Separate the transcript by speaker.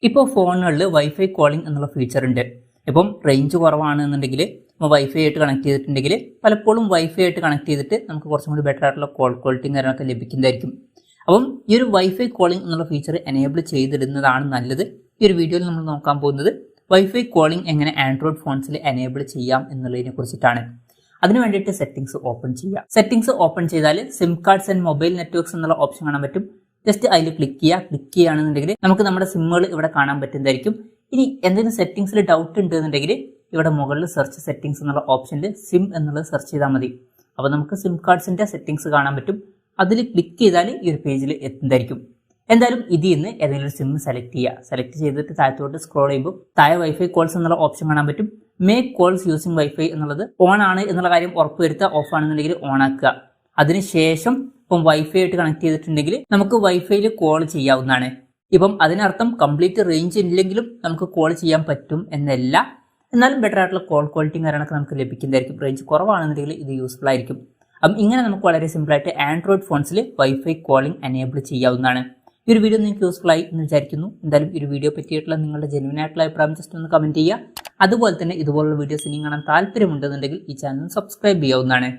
Speaker 1: ഇപ്പോൾ ഫോണുകളിൽ wifi calling എന്നുള്ള ഫീച്ചർ ഉണ്ട്. ഇപ്പം റേഞ്ച് കുറവാണെന്നുണ്ടെങ്കിൽ വൈഫൈ ആയിട്ട് കണക്ട് ചെയ്തിട്ടുണ്ടെങ്കിൽ പലപ്പോഴും വൈഫൈ ആയിട്ട് കണക്ട് ചെയ്തിട്ട് നമുക്ക് കുറച്ചും കൂടി ബെറ്റർ ആയിട്ടുള്ള കോൾ ക്വാളിറ്റിയും കാര്യങ്ങളൊക്കെ ലഭിക്കുന്നതായിരിക്കും. അപ്പം ഈ ഒരു വൈഫൈ കോളിംഗ് എന്നുള്ള ഫീച്ചർ എനേബിൾ ചെയ്തിടുന്നതാണ് നല്ലത്. ഈ ഒരു വീഡിയോയിൽ നമ്മൾ നോക്കാൻ പോകുന്നത് വൈഫൈ കോളിംഗ് എങ്ങനെ ആൻഡ്രോയിഡ് ഫോൺസിൽ എനേബിൾ ചെയ്യാം എന്നുള്ളതിനെ കുറിച്ചിട്ടാണ്. അതിന് വേണ്ടിയിട്ട് സെറ്റിംഗ്സ് ഓപ്പൺ ചെയ്യാം. സെറ്റിംഗ്സ് ഓപ്പൺ ചെയ്താൽ SIM cards and mobile networks എന്നുള്ള ഓപ്ഷൻ കാണാൻ പറ്റും. ജസ്റ്റ് അതിൽ ക്ലിക്ക് ചെയ്യുകയാണെന്നുണ്ടെങ്കിൽ നമുക്ക് നമ്മുടെ സിമ്മുകൾ ഇവിടെ കാണാൻ പറ്റുന്നതായിരിക്കും. ഇനി എന്തെങ്കിലും സെറ്റിംഗ്സിൽ ഡൗട്ട് ഉണ്ടെന്നുണ്ടെങ്കിൽ ഇവിടെ മുകളിൽ സെർച്ച് സെറ്റിംഗ്സ് എന്നുള്ള ഓപ്ഷനിൽ സിം എന്നുള്ളത് സെർച്ച് ചെയ്താൽ മതി. അപ്പോൾ നമുക്ക് സിം കാർഡ്സിന്റെ സെറ്റിംഗ്സ് കാണാൻ പറ്റും. അതിൽ ക്ലിക്ക് ചെയ്താൽ ഈ ഒരു പേജിൽ എത്തുന്നതായിരിക്കും. എന്തായാലും ഇതിൽ നിന്ന് ഏതെങ്കിലും ഒരു സിം സെലക്ട് ചെയ്യുക. സെലക്ട് ചെയ്തിട്ട് താഴത്തോട്ട് സ്ക്രോൾ ചെയ്യുമ്പോൾ താഴെ വൈഫൈ കോൾസ് എന്നുള്ള ഓപ്ഷൻ കാണാൻ പറ്റും. മേക്ക് കോൾസ് യൂസിങ് വൈഫൈ എന്നുള്ളത് ഓൺ ആണ് എന്നുള്ള കാര്യം ഉറപ്പുവരുത്തുക. ഓഫ് ആണെന്നുണ്ടെങ്കിൽ ഓൺ ആക്കുക. അതിനുശേഷം ഇപ്പം വൈഫൈ ആയിട്ട് കണക്ട് ചെയ്തിട്ടുണ്ടെങ്കിൽ നമുക്ക് വൈഫൈയിൽ കോൾ ചെയ്യാവുന്നതാണ്. ഇപ്പം അതിനർത്ഥം കംപ്ലീറ്റ് റേഞ്ച് ഇല്ലെങ്കിലും നമുക്ക് കോൾ ചെയ്യാൻ പറ്റും എന്നല്ല. എന്നാലും ബെറ്റർ ആയിട്ടുള്ള കോൾ ക്വാളിറ്റിയും കാര്യങ്ങളൊക്കെ നമുക്ക് ലഭിക്കുന്നതായിരിക്കും. റേഞ്ച് കുറവാണെന്നുണ്ടെങ്കിൽ ഇത് യൂസ്ഫുൾ ആയിരിക്കും. അപ്പം ഇങ്ങനെ നമുക്ക് വളരെ സിമ്പിളായിട്ട് ആൻഡ്രോയിഡ് ഫോൺസിൽ വൈഫൈ കോളിംഗ് എനേബിൾ ചെയ്യാവുന്നതാണ്. ഈ ഒരു വീഡിയോ നിങ്ങൾക്ക് യൂസ്ഫുൾ ആയി എന്ന് വിചാരിക്കുന്നു. എന്തായാലും ഈ ഒരു വീഡിയോ പറ്റിയിട്ടുള്ള നിങ്ങളുടെ ജെന്യുവൻ ആയിട്ടുള്ള അഭിപ്രായം ജസ്റ്റ് ഒന്ന് കമന്റ് ചെയ്യുക. അതുപോലെ തന്നെ ഇതുപോലുള്ള വീഡിയോസ് ഇനി കാണാൻ താല്പര്യമുണ്ടെന്നുണ്ടെങ്കിൽ ഈ ചാനൽ സബ്സ്ക്രൈബ് ചെയ്യാവുന്നതാണ്.